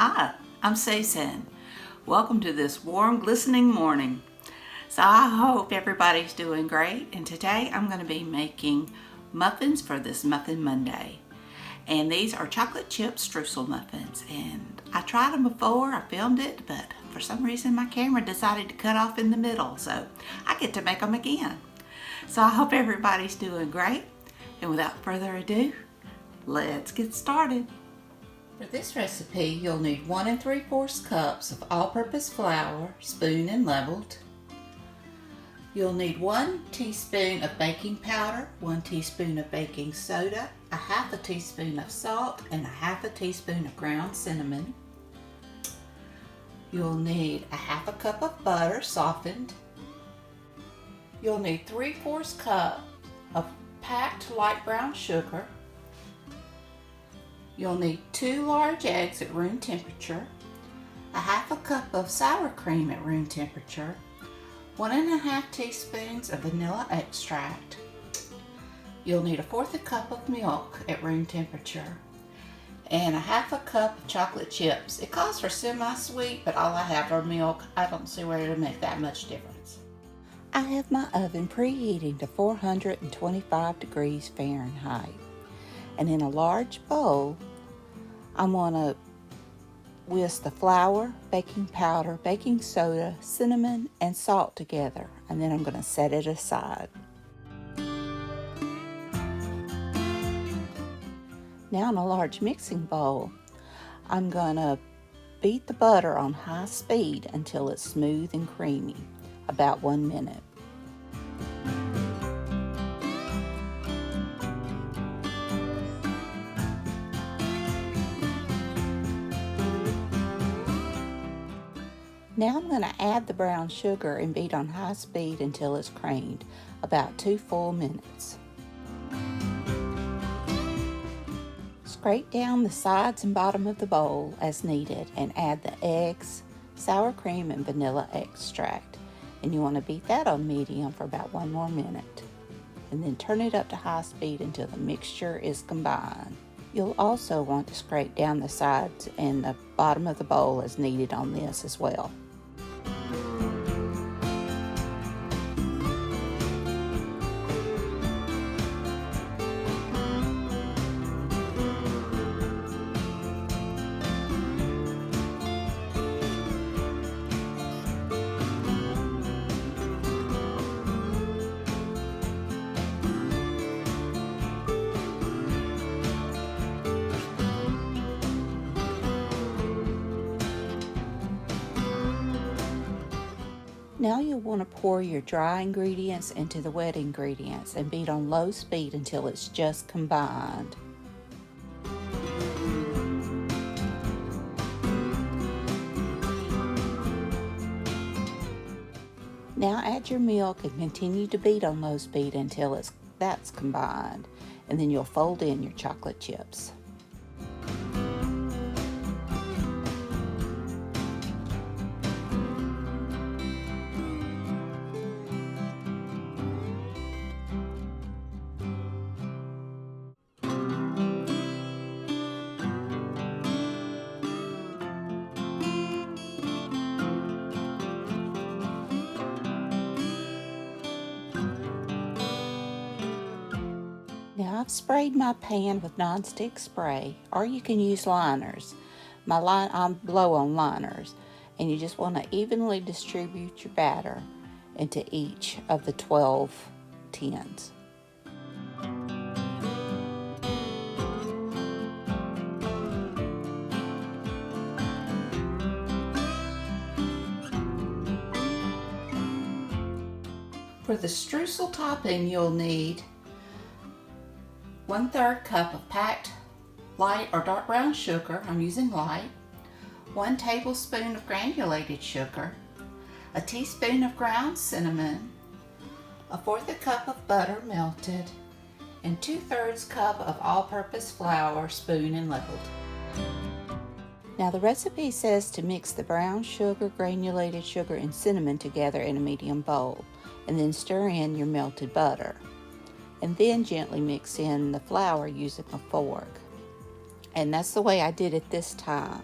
Hi, I'm Susan. Welcome to this warm, glistening morning. So I hope everybody's doing great, and today I'm going to be making muffins for this Muffin Monday. And these are chocolate chip streusel muffins, and I tried them before, I filmed it, but for some reason my camera decided to cut off in the middle, so I get to make them again. So I hope everybody's doing great, and without further ado, let's get started. For this recipe, you'll need 1 3/4 cups of all-purpose flour, spoon and leveled. You'll need 1 teaspoon of baking powder, 1 teaspoon of baking soda, a 1/2 teaspoon of salt, and a 1/2 teaspoon of ground cinnamon. You'll need a 1/2 cup of butter softened. You'll need 3/4 cup of packed light brown sugar. You'll need 2 large eggs at room temperature, a 1/2 cup of sour cream at room temperature, 1 1/2 teaspoons of vanilla extract. You'll need a 1/4 cup of milk at room temperature, and a 1/2 cup of chocolate chips. It calls for semi-sweet, but all I have are milk. I don't see where it'll make that much difference. I have my oven preheating to 425 degrees Fahrenheit. And in a large bowl, I'm going to whisk the flour, baking powder, baking soda, cinnamon, and salt together. And then I'm going to set it aside. Now in a large mixing bowl, I'm going to beat the butter on high speed until it's smooth and creamy, about 1 minute. Now I'm going to add the brown sugar and beat on high speed until it's creamed, about 2 full minutes. Scrape down the sides and bottom of the bowl as needed and add the eggs, sour cream, and vanilla extract. And you want to beat that on medium for about 1 more minute. And then turn it up to high speed until the mixture is combined. You'll also want to scrape down the sides and the bottom of the bowl as needed on this as well. Now you'll want to pour your dry ingredients into the wet ingredients and beat on low speed until it's just combined. Now add your milk and continue to beat on low speed until that's combined, and then you'll fold in your chocolate chips. Now I've sprayed my pan with nonstick spray, or you can use liners. I blow on liners, and you just want to evenly distribute your batter into each of the 12 tins. For the streusel topping, you'll need 1/3 cup of packed light or dark brown sugar. I'm using light. 1 tablespoon of granulated sugar, a teaspoon of ground cinnamon, a 1/4 cup of butter melted, and 2/3 cup of all-purpose flour, spoon and leveled. Now the recipe says to mix the brown sugar, granulated sugar, and cinnamon together in a medium bowl, and then stir in your melted butter. And then gently mix in the flour using a fork. And that's the way I did it this time.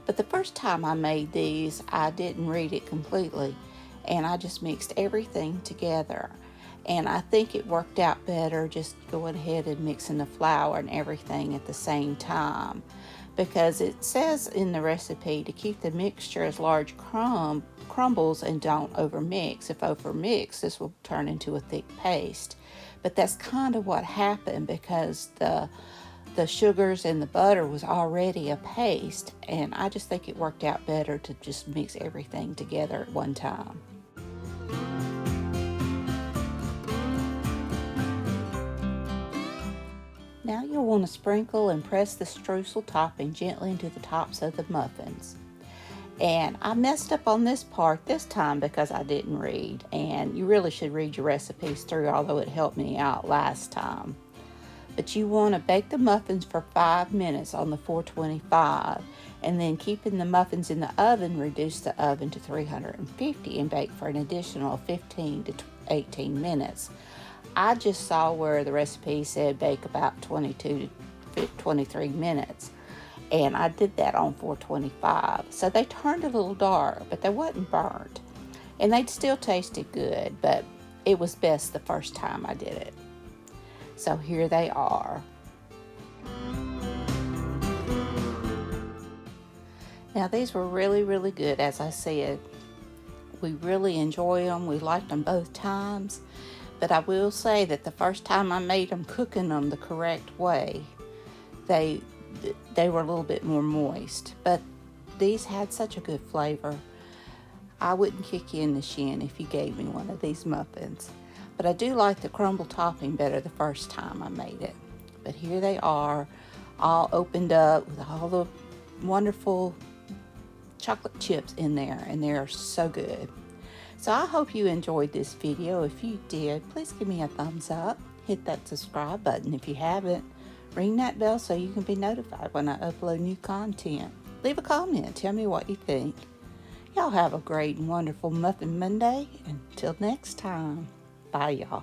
But the first time I made these, I didn't read it completely, and I just mixed everything together. And I think it worked out better just going ahead and mixing the flour and everything at the same time, because it says in the recipe to keep the mixture as large crumbles and don't overmix. If overmix, this will turn into a thick paste. But that's kind of what happened, because the sugars and the butter was already a paste, and I just think it worked out better to just mix everything together at one time. Now you'll want to sprinkle and press the streusel topping gently into the tops of the muffins. And I messed up on this part this time because I didn't read, and you really should read your recipes through, although it helped me out last time. But you want to bake the muffins for 5 minutes on the 425, and then keeping the muffins in the oven, reduce the oven to 350 and bake for an additional 15 to 18 minutes. I just saw where the recipe said bake about 22 to 23 minutes, and I did that on 425. So they turned a little dark, but they wasn't burnt, and they'd still tasted good, but it was best the first time I did it. So here they are. Now these were really, really good. As I said, we really enjoy them. We liked them both times. But I will say that the first time I made them, cooking them the correct way, they were a little bit more moist. But these had such a good flavor. I wouldn't kick you in the shin if you gave me one of these muffins. But I do like the crumble topping better the first time I made it. But here they are, all opened up with all the wonderful chocolate chips in there, and they are so good. So I hope you enjoyed this video. If you did, please give me a thumbs up. Hit that subscribe button if you haven't. Ring that bell so you can be notified when I upload new content. Leave a comment. Tell me what you think. Y'all have a great and wonderful Muffin Monday. Until next time. Bye, y'all.